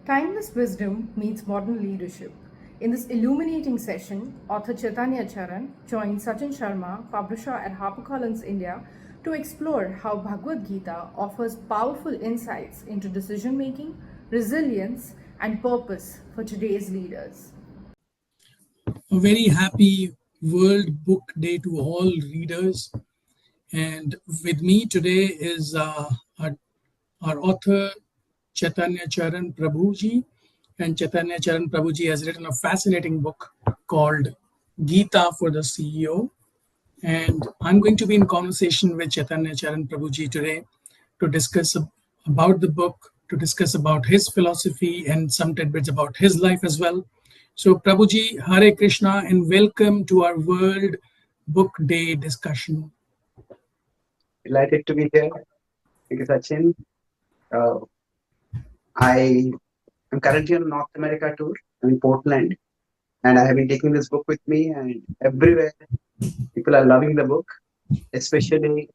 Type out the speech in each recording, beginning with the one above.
Timeless wisdom meets modern leadership. In this illuminating session, author Chaitanya Charan joins Sachin Sharma, publisher at HarperCollins India, to explore how Bhagavad Gita offers powerful insights into decision making, resilience, and purpose for today's leaders. A very happy World Book Day to all readers. And with me today is our author, Chaitanya Charan Prabhuji. And Chaitanya Charan Prabhuji has written a fascinating book called Gita for the CEO. And I'm going to be in conversation with Chaitanya Charan Prabhuji today to discuss about the book, to discuss about his philosophy and some tidbits about his life as well. So, Prabhuji, Hare Krishna, and welcome to our World Book Day discussion. Delighted to be here. Thank you, Sachin. I am currently on North America tour. I'm in Portland, and I have been taking this book with me, and everywhere people are loving the book, especially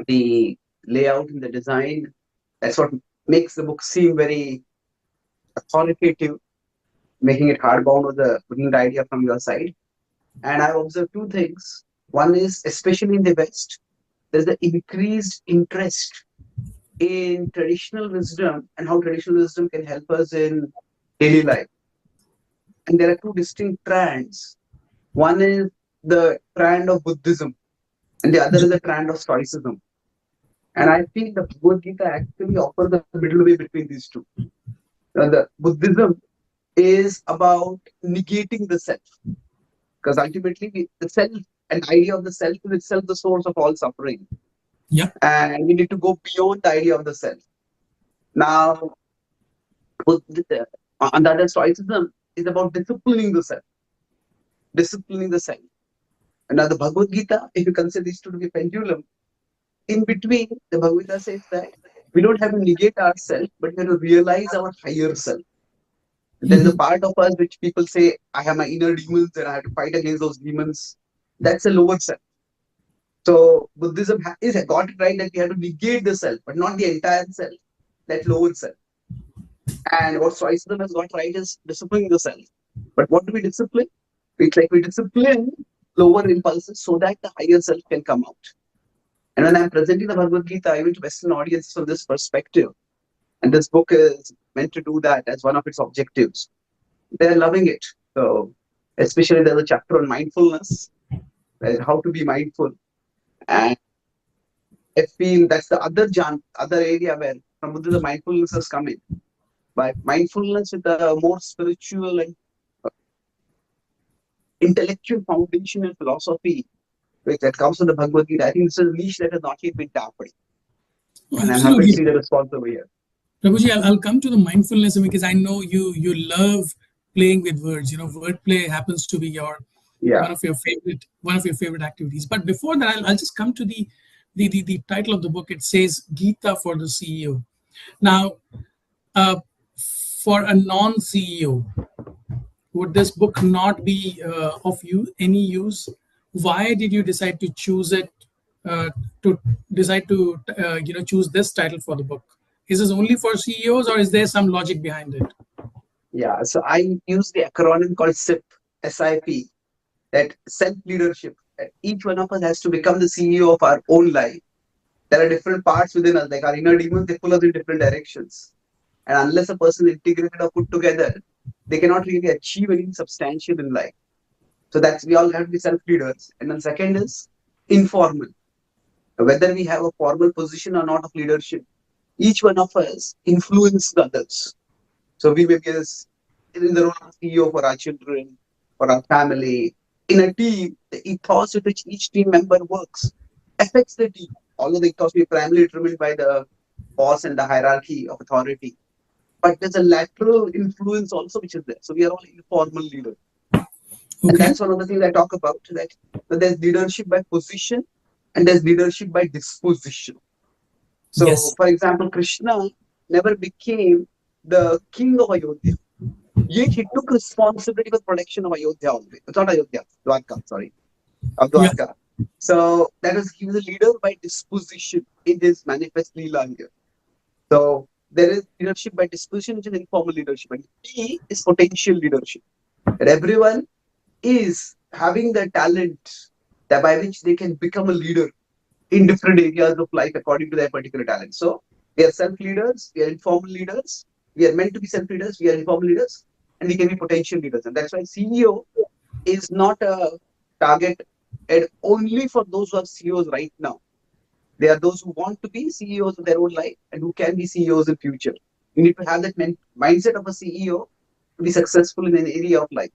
the layout and the design. That's what makes the book seem very authoritative, making it hardbound with a brilliant idea from your side. And I've observed two things. One is, especially in the West, there's the increased interest in traditional wisdom and how traditional wisdom can help us in daily life. And there are two distinct strands. One is the strand of Buddhism, and the other is the strand of Stoicism. And I feel the Bhagavad Gita actually offers the middle way between these two. The Buddhism is about negating the self, because ultimately the self and idea of the self is itself the source of all suffering. Yeah. And we need to go beyond the idea of the self. Now, on the other, Stoicism is about disciplining the self. Disciplining the self. And now the Bhagavad Gita, if you consider these two to be pendulum, in between, the Bhagavad Gita says that we don't have to negate ourselves, but we have to realize our higher self. There's a part of us which people say, I have my inner demons and I have to fight against those demons. That's a lower self. So Buddhism is got it right that we have to negate the self, but not the entire self, that lower self. And what Stoicism has got right is disciplining the self. But what do we discipline? It's like we discipline lower impulses so that the higher self can come out. And when I'm presenting the Bhagavad Gita, even to Western audiences from this perspective, and this book is meant to do that as one of its objectives, they're loving it. So, especially there's a chapter on mindfulness, how to be mindful. And I feel that's the other area where from Buddha the mindfulness has come in. But mindfulness with a more spiritual and intellectual foundation and philosophy that comes from the Bhagavad Gita, I think this is a niche that has not yet been tapped. And I'm happy to see the response over here. Prabhuji, I'll come to the mindfulness because I know you love playing with words. You know, wordplay happens to be your one of your favorite activities. But before that, I'll just come to the title of the book. It says Gita for the CEO. Now, for a non-CEO, would this book not be of any use? Why did you decide to choose it? Choose this title for the book? Is this only for CEOs, or is there some logic behind it? Yeah, so I use the acronym called SIP, SIP, that self-leadership. Each one of us has to become the CEO of our own life. There are different parts within us, like our inner demons, they pull us in different directions. And unless a person is integrated or put together, they cannot really achieve anything substantial in life. So that's, we all have to be self-leaders. And then second is informal. Whether we have a formal position or not of leadership, each one of us influences others. So we may be in the role of CEO for our children, for our family. In a team, the ethos with which each team member works affects the team. Although the ethos is primarily determined by the boss and the hierarchy of authority. But there's a lateral influence also which is there. So we are all informal leaders. Okay. And that's one of the things I talk about, that there's leadership by position and there's leadership by disposition. So, yes. For example, Krishna never became the king of Ayodhya. Yet he took responsibility for protection of Ayodhya always. It's not Ayodhya, Dwarka, sorry. Of Dwarka. Yeah. So he was a leader by disposition in his manifest Leela here. So there is leadership by disposition, which is informal leadership, and P is potential leadership. And everyone is having the talent that by which they can become a leader in different areas of life according to their particular talent. So we are self leaders, we are informal leaders, we are meant to be self leaders, we are informal leaders, and we can be potential leaders. And that's why CEO is not a target and only for those who are CEOs right now. They are those who want to be CEOs of their own life and who can be CEOs in future. You need to have that mindset of a CEO to be successful in an area of life.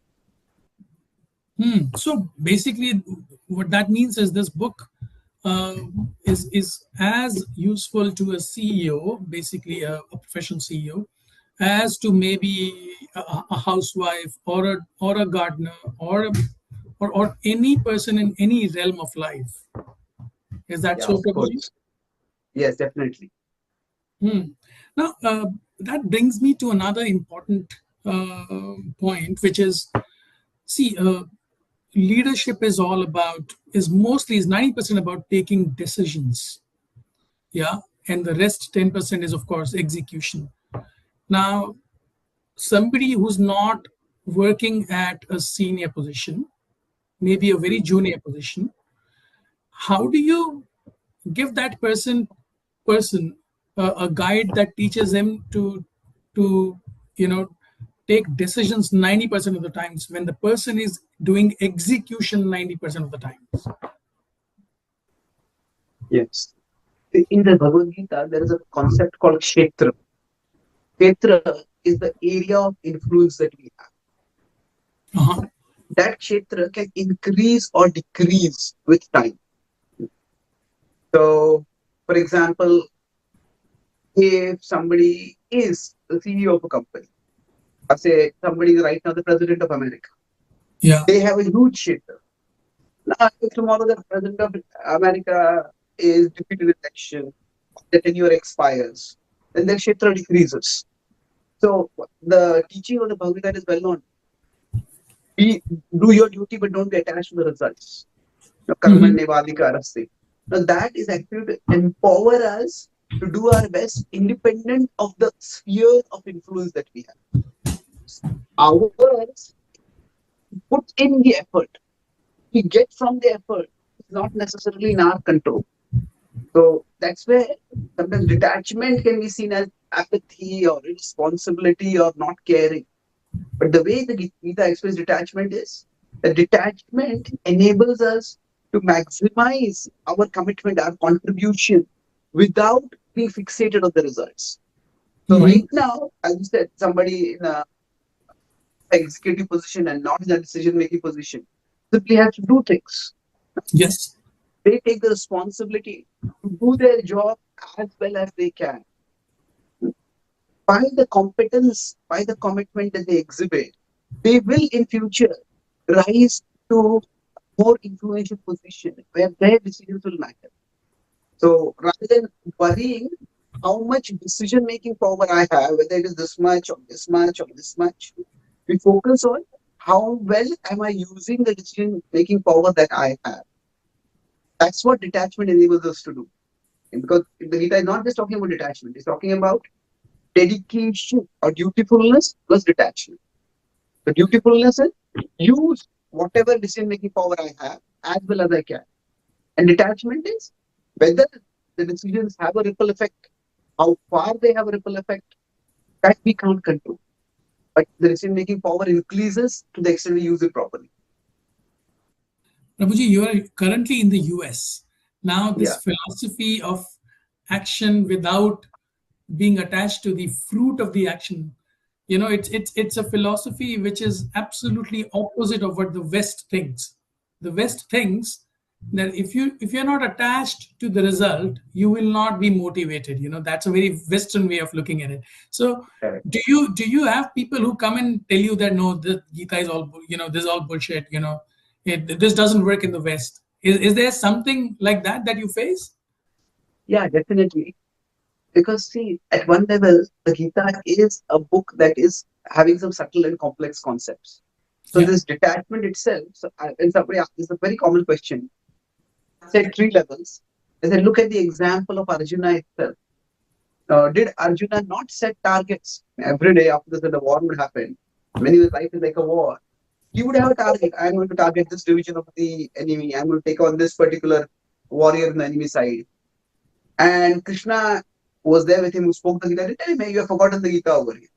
So basically, what that means is this book uh, is as useful to a CEO, basically a professional CEO, as to maybe a housewife or a gardener or any person in any realm of life. Is that Yeah, so, of Prabhuji? course. Yes, definitely. Now, that brings me to another important point, which is, see, leadership is all about, is mostly, is 90% about taking decisions. Yeah. And the rest 10% is, of course, execution. Now, somebody who's not working at a senior position, maybe a very junior position, how do you give that person a guide that teaches him to you know take decisions 90% of the times when the person is doing execution 90% of the times? Yes. In the Bhagavad Gita, there is a concept called Kshetra. Kshetra is the area of influence that we have. Uh-huh. That Kshetra can increase or decrease with time. So, for example, if somebody is the CEO of a company, or say somebody is right now the president of America, Yeah. they have a huge Kshetra. Now, if tomorrow the president of America is defeated in election, the tenure expires, then their Kshetra decreases. So the teaching of the Bhagavad Gita is well known. Be, do your duty, but don't be attached to the results. Hmm. Karmanyevadika raste. Now that is actually to empower us to do our best independent of the sphere of influence that we have. Ours, put in the effort. We get from the effort is not necessarily in our control. So that's where sometimes detachment can be seen as apathy or irresponsibility or not caring. But the way the Gita explains detachment is that detachment enables us to maximize our commitment, our contribution without being fixated on the results. So Hmm. right now, as you said, somebody in a executive position and not in a decision-making position simply has to do things. Yes. They take the responsibility to do their job as well as they can. By the competence, by the commitment that they exhibit, they will in future rise to more influential position where their decisions will matter. So rather than worrying how much decision making power I have, whether it is this much or this much or this much, we focus on how well am I using the decision making power that I have. That's what detachment enables us to do. And because the Gita is not just talking about detachment, it's talking about dedication or dutifulness plus detachment. The dutifulness is use whatever decision making power I have as well as I can. And detachment is whether the decisions have a ripple effect, how far they have a ripple effect, that we can't control. But the decision making power increases to the extent we use it properly. Prabhuji, you are currently in the US. Now, this Yeah. philosophy of action without being attached to the fruit of the action, it's a philosophy which is absolutely opposite of what the West thinks. The West thinks that if you're not attached to the result, you will not be motivated. That's a very Western way of looking at it. So Correct. do you have people who come and tell you that no, the Gita is all this is all bullshit, this doesn't work in the West? Is there something like that you face? Yeah, definitely. Because see, at one level, the Gita is a book that is having some subtle and complex concepts. So Yeah. this detachment itself, so and somebody asked, this is a very common question. I said three levels. I said, look at the example of Arjuna itself. did Arjuna not set targets every day after the war would happen? When his life is like a war, he would have a target. I'm going to target this division of the enemy. I'm going to take on this particular warrior on the enemy side. And Krishna was there with him who spoke the Gita. He didn't tell him, "Hey, you have forgotten the Gita over here."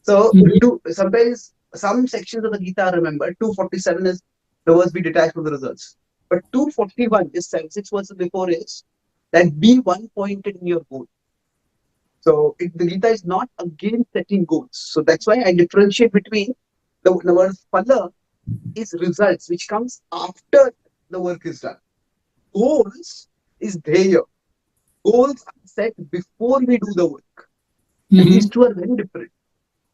So Mhm. sometimes some sections of the Gita are remembered. 247 is the verse be detached from the results. But 241 is 6 verses before is that be one pointed in your goal. So the Gita is not against setting goals. So that's why I differentiate between the word phala is results, which comes after the work is done. Goals is dheya. Goals are set before we do the work. And these Mhm. two are very different.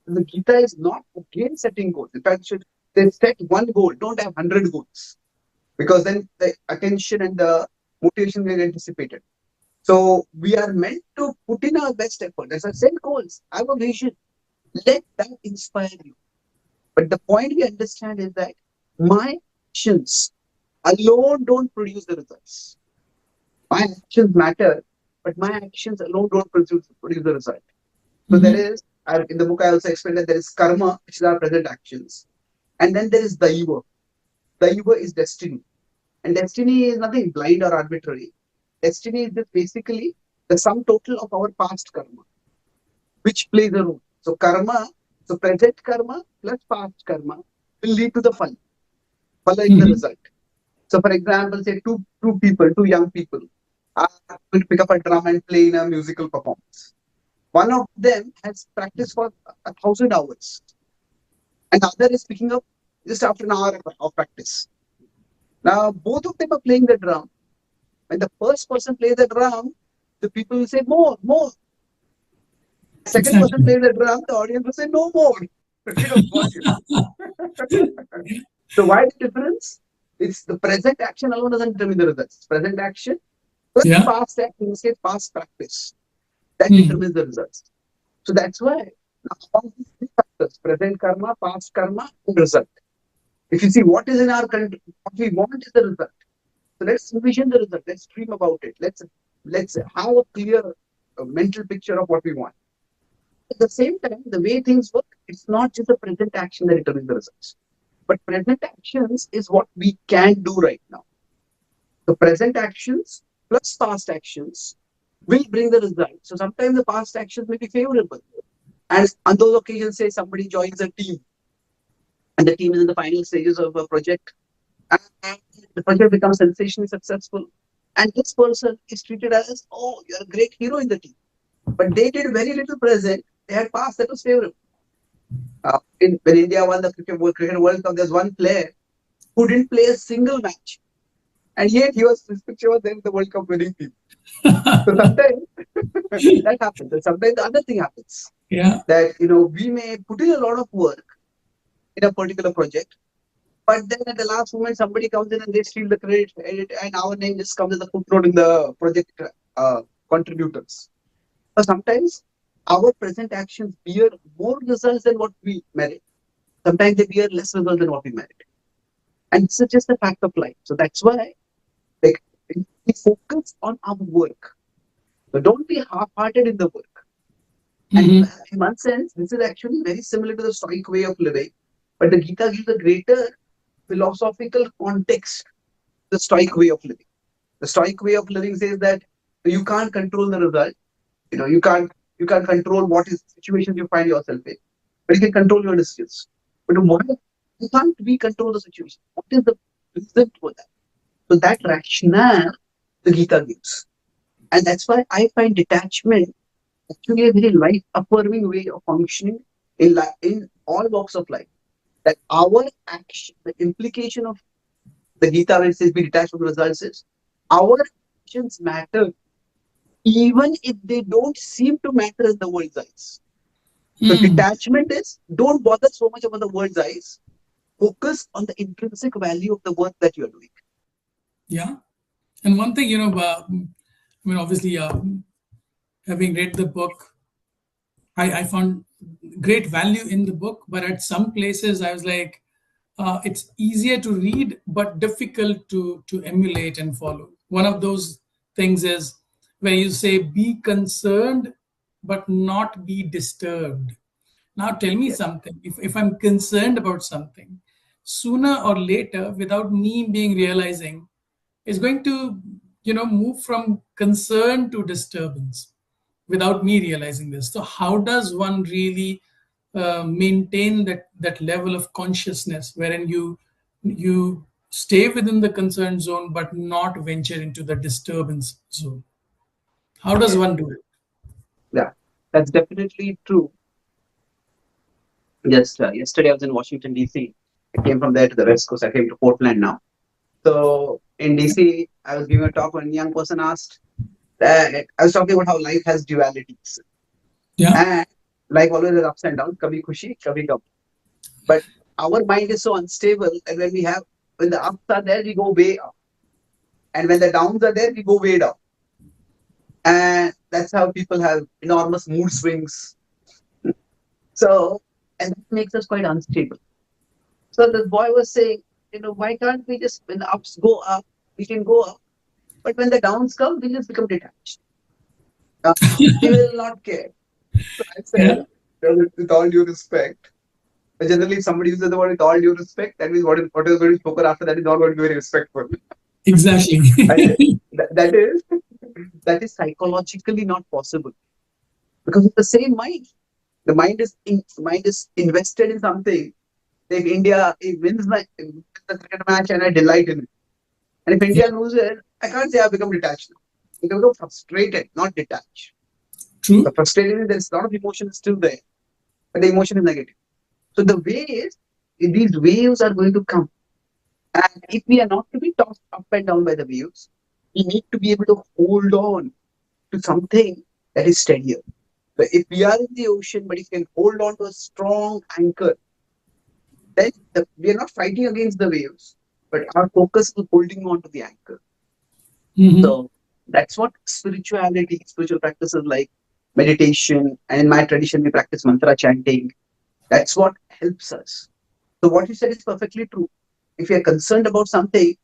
The Gita is not against setting goals. In fact, should they set one goal, don't have 100 goals, because then the attention and the motivation will get dissipated. So we are meant to put in our best effort. As I set goals, have a vision. Let that inspire you. But the point we understand is that my actions alone don't produce the results. My actions matter, but my actions alone don't produce the result. So there Mhm. is, in the book I also explained that there is karma, which is our present actions. And then there is daiva. Daiva is destiny. And destiny is nothing blind or arbitrary. Destiny is just basically the sum total of our past karma, which plays a role. So karma, so present karma plus past karma will lead to the phala. Phala is the Mhm. result. So for example, say two young people are going to pick up a drum and play in a musical performance. One of them has practiced for 1,000 hours, and the other is picking up just after an hour of practice. Now both of them are playing the drum. When the first person plays the drum, the people will say more, more. Second person Exactly. plays the drum, the audience will say no more. Volume. So why the difference? It's the present action alone doesn't determine the results. Present action plus Yeah. past action, in this case, past practice, that Mm. determines the results. So that's why now among these three factors, present karma, past karma, and result. If you see what is in our country, what we want is the result. So let's envision the result. Let's dream about it. Let's have a clear mental picture of what we want. At the same time, the way things work, it's not just the present action that determines the results. But present actions is what we can do right now. The present actions plus past actions will bring the result. So sometimes the past actions may be favorable. And on those occasions, say somebody joins a team and the team is in the final stages of a project and the project becomes sensationally successful. And this person is treated as, oh, you're a great hero in the team. But they did very little present. They had past that was favorable. When India won the cricket World Cup, there's one player who didn't play a single match. And yet his picture was there in the World Cup winning team. So sometimes that happens. And sometimes the other thing happens Yeah. that we may put in a lot of work in a particular project, but then at the last moment somebody comes in and they steal the credit, and our name just comes as a footnote in the project contributors. So sometimes our present actions bear more results than what we merit. Sometimes they bear less results than what we merit. And this is just a fact of life. So that's why, like, we focus on our work. So don't be half-hearted in the work. And Mhm. in one sense, this is actually very similar to the Stoic way of living. But the Gita gives a greater philosophical context to the Stoic way of living. The Stoic way of living says that you can't control the result. You can't control what is situations you find yourself in, but you can control your decisions. But why you can't we control the situation? What is the reason for that? So that rationale the Gita gives, and that's why I find detachment actually a very life affirming way of functioning in all walks of life. That our action, the implication of the Gita when it says be detached from the results is our actions matter even if they don't seem to matter in the world's eyes. So Mm. detachment is don't bother so much about the world's eyes. Focus on the intrinsic value of the work that you're doing. Yeah. And one thing, I mean, obviously, having read the book, I found great value in the book, but at some places I was like, it's easier to read but difficult to emulate and follow. One of those things is where you say, "Be concerned but not be disturbed. Now, tell me Yes. something. If I'm concerned about something, sooner or later, without me being realizing, it's going to, move from concern to disturbance without me realizing this. So, how does one really maintain that level of consciousness wherein you stay within the concern zone but not venture into the disturbance zone? How does Yes. one do it? Yeah. That's definitely true. Just yesterday, I was in Washington, D.C. I came from there to the West Coast. I came to Portland now. So in DC, I was giving a talk when a young person asked that I was talking about how life has dualities. Yeah. And life always has ups and downs, kabhi khushi, kabhi gum. But our mind is so unstable that when the ups are there, we go way up. And when the downs are there, we go way down. And that's how people have enormous mood swings. So, and that makes us quite unstable. So the boy was saying, why can't we just, when the ups go up, we can go up. But when the downs come, we just become detached. We will not care. So I said, Yeah. with all due respect, but generally if somebody uses the word with all due respect, that means what is going to be spoken after that is not going to be very respectful. Exactly. I said, that is that is psychologically not possible because it's the same mind. The mind is invested in something. If India wins the cricket match and I delight in it, and if Yeah. India loses, I can't say I've become detached now. I can become frustrated, not detached. The True. frustrated, there's a lot of emotion still there, but the emotion is negative. So the way is, these waves are going to come. And if we are not to be tossed up and down by the waves, we need to be able to hold on to something that is steadier. So if we are in the ocean, but if we can hold on to a strong anchor, then we are not fighting against the waves, but our focus is holding on to the anchor. Hmm. So that's what spirituality, spiritual practices like meditation, and in my tradition, we practice mantra chanting. That's what helps us. So what you said is perfectly true. If you are concerned about something,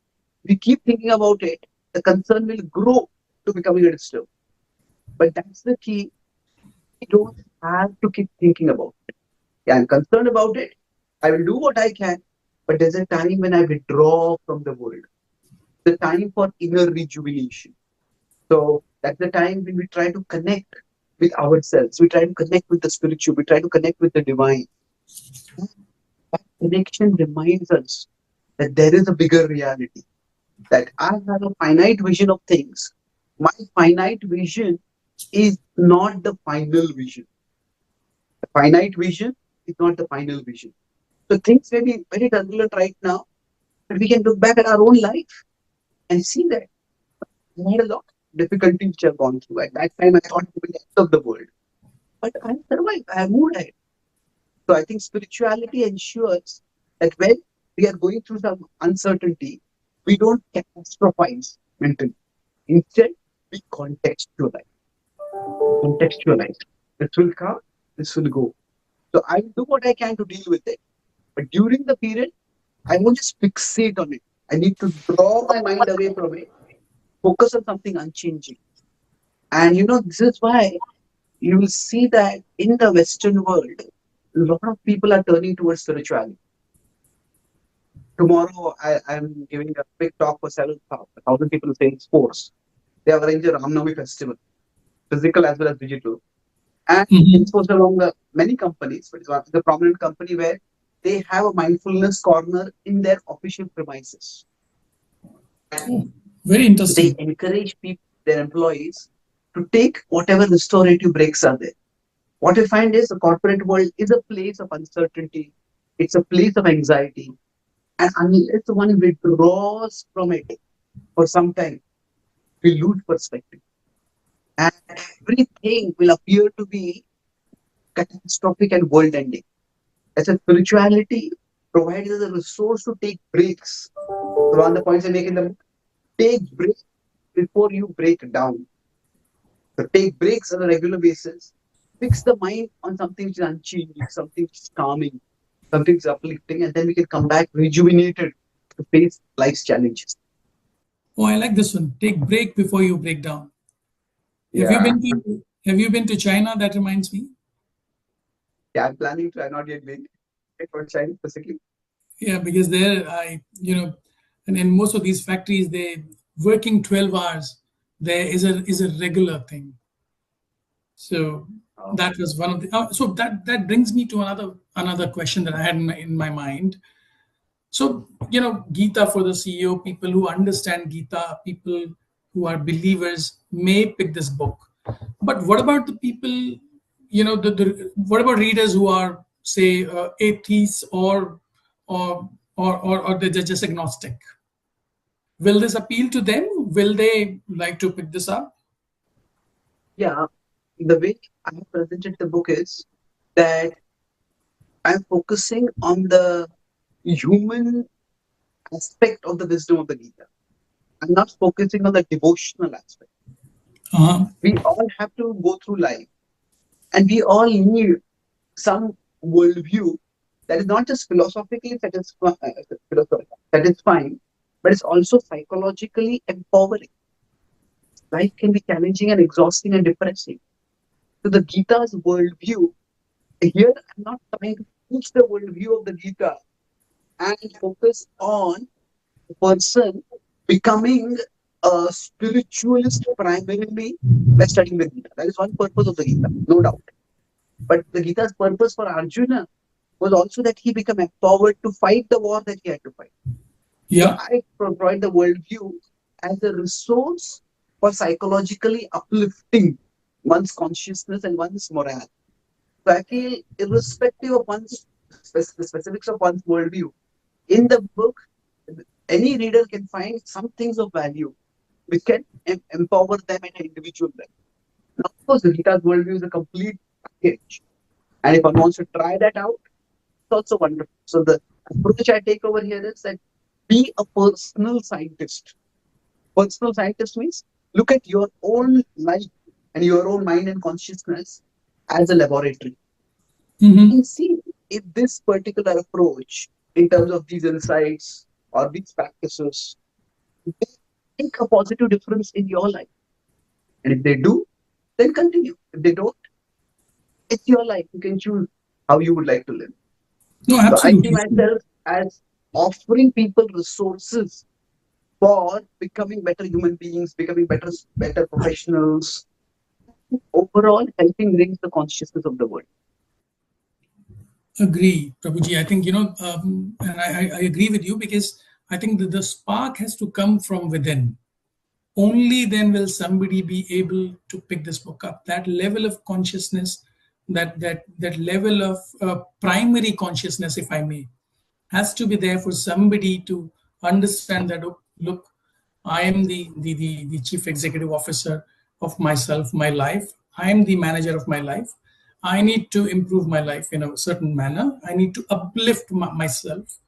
we keep thinking about it, the concern will grow to becoming a disturb. But that's the key. We don't have to keep thinking about it. Yeah, I'm concerned about it. I will do what I can. But there's a time when I withdraw from the world. The time for inner rejuvenation. So that's the time when we try to connect with ourselves. We try to connect with the spiritual. We try to connect with the divine. That connection reminds us that there is a bigger reality, that I have a finite vision of things. My finite vision is not the final vision. The finite vision is not the final vision. So things may be very turbulent right now, but we can look back at our own life and see that I had a lot of difficulties which I've gone through. At that time, I thought it would be the end of the world. But I survived. I have moved ahead. So I think spirituality ensures that when we are going through some uncertainty, we don't catastrophize mentally. Instead, we contextualize. Contextualize. This will come, this will go. So I will do what I can to deal with it. But during the period, I won't just fixate on it. I need to draw my mind away from it, focus on something unchanging. And this is why you will see that in the Western world, a lot of people are turning towards spirituality. Tomorrow, I'm giving a big talk for several thousand people saying sports. They have arranged a Ramnavami festival, physical as well as digital. And Hmm. it's posted among the many companies, but it's one the prominent company where they have a mindfulness corner in their official premises. Oh, very They interesting. encourage people, their employees, to take whatever restorative breaks are there. What we find is the corporate world is a place of uncertainty. It's a place of anxiety. And unless one withdraws from it for some time, we lose perspective. And everything will appear to be catastrophic and world ending. As a spirituality provides us a resource to take breaks. So one of the points I make in the book, take breaks before you break down. So take breaks on a regular basis. Fix the mind on something which is unchanging, something which is calming, something which is uplifting, and then we can come back rejuvenated to face life's challenges. Oh, I like this one. Take break before you break down. Have you Yeah. been to Have you been to China? That reminds me. Yeah, I'm planning to. I'm not yet been for China specifically. Yeah, because there and in most of these factories, they working 12 hours. There is a regular thing. So Oh, that was one of the. So that brings me to another question that I had in my mind. So, Gita for the CEO, people who understand Gita, people who are believers may pick this book. But what about the people, what about readers who are, say, atheists or they're just agnostic? Will this appeal to them? Will they like to pick this up? yeah. The way I have presented the book is that I'm focusing on the human aspect of the wisdom of the Gita. I'm not focusing on the devotional aspect. Uh-huh. We all have to go through life, and we all need some worldview that is not just philosophically satisfying, but it's also psychologically empowering. Life can be challenging and exhausting and depressing. So the Gita's worldview, here I'm not trying to teach the worldview of the Gita and focus on the person becoming a spiritualist primarily by studying the Gita. That is one purpose of the Gita, no doubt. But the Gita's purpose for Arjuna was also that he become empowered to fight the war that he had to fight. So Yeah. I provide the worldview as a resource for psychologically uplifting one's consciousness and one's morale. So I feel, irrespective of the specifics of one's worldview, in the book, any reader can find some things of value which can empower them at an individual level. Now, of course, the Gita's worldview is a complete package. And if one wants to try that out, it's also wonderful. So the approach I take over here is that be a personal scientist. Personal scientist means look at your own life and your own mind and consciousness as a laboratory Hmm. and see if this particular approach, in terms of these insights or these practices, they make a positive difference in your life. And if they do, then continue. If they don't, it's your life. You can choose how you would like to live. No, So I see absolutely. myself as offering people resources for becoming better human beings, becoming better professionals, overall helping raise the consciousness of the world. Agree, Prabhuji. I think, and I agree with you because I think that the spark has to come from within. Only then will somebody be able to pick this book up. That level of consciousness, that level of primary consciousness, if I may, has to be there for somebody to understand that, oh, look, I am the chief executive officer of myself, my life. I am the manager of my life. I need to improve my life in a certain manner. I need to uplift myself,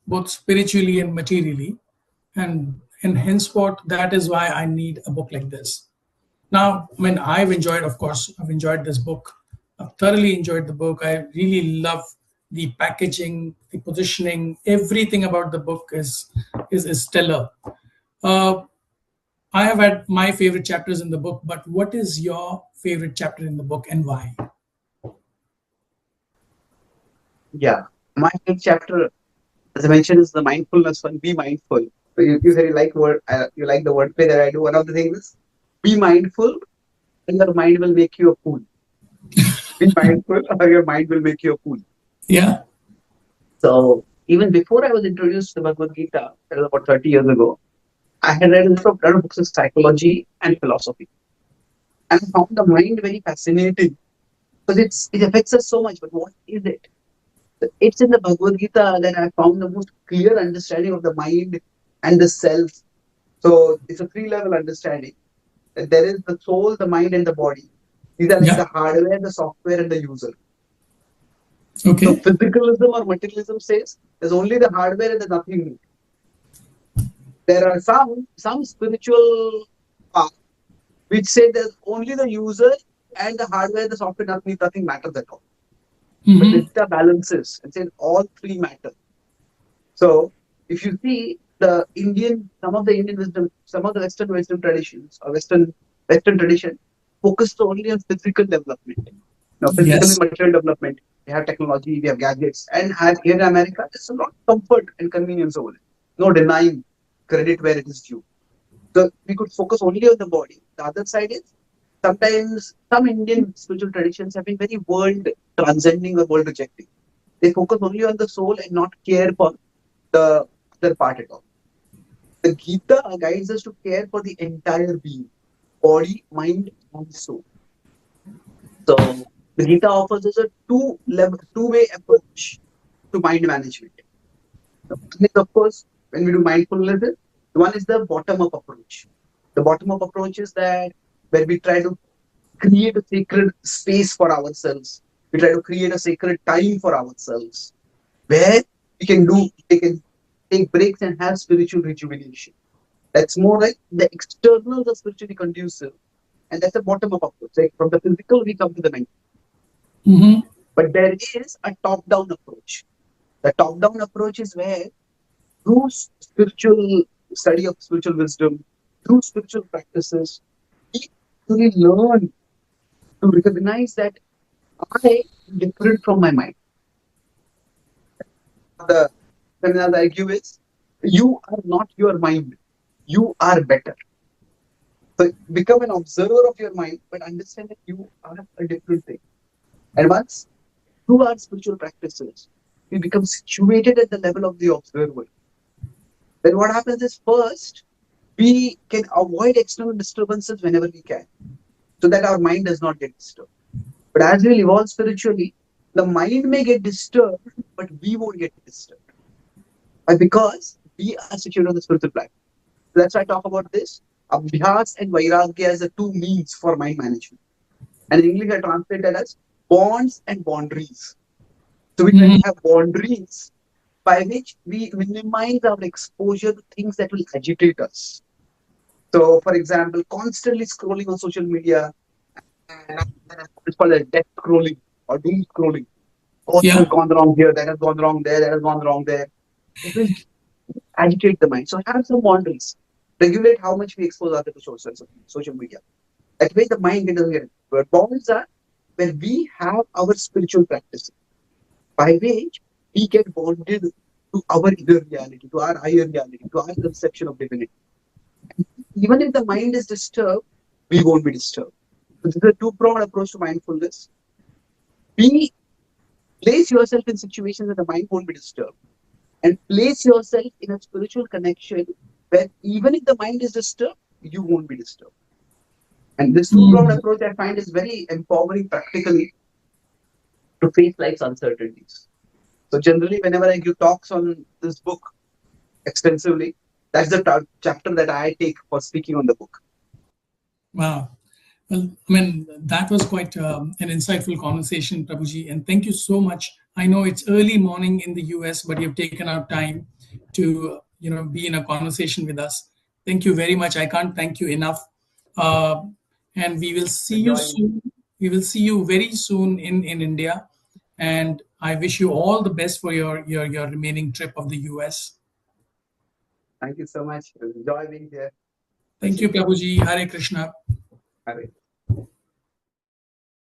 both spiritually and materially. And henceforth, that is why I need a book like this. Now, I mean, of course, I've enjoyed this book. I've thoroughly enjoyed the book. I really love the packaging, the positioning, everything about the book is stellar. Uh, I have had my favorite chapters in the book, but what is your favorite chapter in the book and why? Yeah. My fifth chapter, as I mentioned, is the mindfulness one. Be mindful. So you said you like the wordplay that I do. One of the things is be mindful, and your mind will make you a fool. Be mindful, or your mind will make you a fool. Yeah. So even before I was introduced to Bhagavad Gita, that was about 30 years ago, I had read a lot of books of psychology and philosophy, and I found the mind very fascinating because it affects us so much. But what is it? It's in the Bhagavad Gita that I found the most clear understanding of the mind and the self. So it's a three-level understanding. That there is the soul, the mind, and the body. These are like Yeah. the hardware, the software, and the user. So Okay. physicalism or materialism says there's only the hardware and there's nothing more. There are some spiritual paths which say there's only the user and the hardware, the software, nothing matters at all. But the Mm-hmm. Gita balances and says all three matter. So if you see some of the Indian wisdom, some of the Western wisdom traditions or Western tradition, focused only on physical development. Now, physical and Yes. material development. We have technology, we have gadgets, and here in America, there's a lot of comfort and convenience over it. No denying credit where it is due. So we could focus only on the body. The other side is sometimes some Indian spiritual traditions have been very world transcending or world rejecting. They focus only on the soul and not care for the other part at all. The Gita guides us to care for the entire being, body, mind, and soul. So the Gita offers us a two-way approach to mind management. One is, of course, when we do mindfulness, one is the bottom-up approach. The bottom-up approach is that where we try to create a sacred space for ourselves. We try to create a sacred time for ourselves where we can take breaks and have spiritual rejuvenation. That's more like the externals are spiritually conducive, and that's a bottom-up approach. Like from the physical, we come to the mental. Mm-hmm. But there is a top-down approach. The top-down approach is where through spiritual study of spiritual wisdom, through spiritual practices, we actually learn to recognize that I am different from my mind. The seminar's argue is you are not your mind. You are better. So become an observer of your mind, but understand that you are a different thing. And once through our spiritual practices, we become situated at the level of the observer. Then what happens is first, we can avoid external disturbances whenever we can, so that our mind does not get disturbed. But as we evolve spiritually, the mind may get disturbed, but we won't get disturbed. Why? Because we are situated on the spiritual planet. So that's why I talk about this. Abhyas and Vairagya as the two means for mind management. And in English, I translate that as bonds and boundaries. So we try to Mm-hmm. have boundaries by which we minimize our exposure to things that will agitate us. So, for example, constantly scrolling on social media, and it's called a death scrolling or doom scrolling. Oh, this has Yeah. gone wrong here, that has gone wrong there, that has gone wrong there. It will agitate the mind. So have some boundaries. Regulate how much we expose others to social media. That way the mind doesn't get it. But boundaries are when we have our spiritual practices, by which we get bonded to our inner reality, to our higher reality, to our conception of divinity. Even if the mind is disturbed, we won't be disturbed. So this is a two-pronged approach to mindfulness. Be place yourself in situations where the mind won't be disturbed, and place yourself in a spiritual connection where even if the mind is disturbed, you won't be disturbed. And this two-pronged Mm. approach I find is very empowering practically to face life's uncertainties. So generally, whenever I give talks on this book extensively, that's the chapter that I take for speaking on the book. Wow. Well, I mean, that was quite an insightful conversation, Prabhuji, and thank you so much. I know it's early morning in the US, but you've taken out time to, be in a conversation with us. Thank you very much. I can't thank you enough. Uh, and we will see you Enjoying. soon. We will see you very soon in India. And I wish you all the best for your remaining trip of the US. Thank you so much. Enjoy being here. Thank you, Sachin. Prabhuji. Hare Krishna. Hare